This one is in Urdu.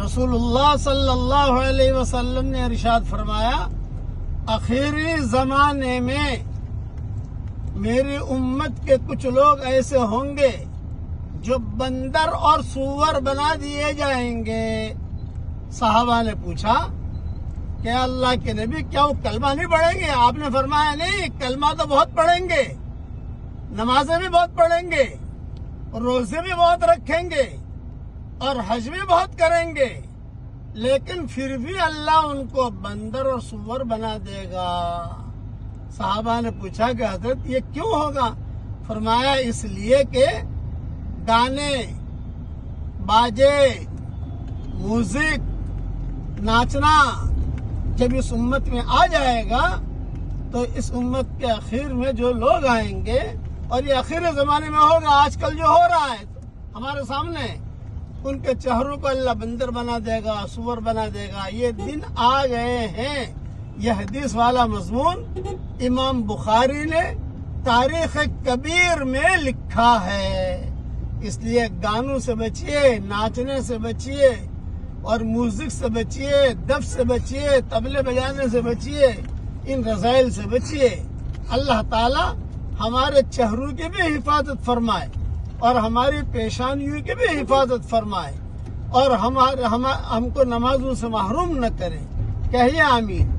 رسول اللہ صلی اللہ علیہ وسلم نے ارشاد فرمایا، آخری زمانے میں میری امت کے کچھ لوگ ایسے ہوں گے جو بندر اور سور بنا دیے جائیں گے۔ صحابہ نے پوچھا کہ اللہ کے نبی کیا وہ کلمہ نہیں پڑھیں گے؟ آپ نے فرمایا نہیں، کلمہ تو بہت پڑھیں گے، نمازیں بھی بہت پڑھیں گے، روزے بھی بہت رکھیں گے اور حج بھی بہت کریں گے، لیکن پھر بھی اللہ ان کو بندر اور سور بنا دے گا۔ صحابہ نے پوچھا کہ حضرت یہ کیوں ہوگا؟ فرمایا اس لیے کہ گانے، باجے، میوزک، ناچنا جب اس امت میں آ جائے گا تو اس امت کے اخیر میں جو لوگ آئیں گے، اور یہ اخیر زمانے میں ہوگا، آج کل جو ہو رہا ہے ہمارے سامنے، ان کے چہروں کو اللہ بندر بنا دے گا، سور بنا دے گا۔ یہ دن آ گئے ہیں۔ یہ حدیث والا مضمون امام بخاری نے تاریخ کبیر میں لکھا ہے۔ اس لیے گانوں سے بچیے، ناچنے سے بچیے، اور میوزک سے بچیے، دف سے بچیے، طبلے بجانے سے بچیے، ان رذائل سے بچیے۔ اللہ تعالی ہمارے چہروں کی بھی حفاظت فرمائے اور ہماری پیشانیوں کی بھی حفاظت فرمائے، اور ہم کو نمازوں سے محروم نہ کرے۔ کہیے آمین۔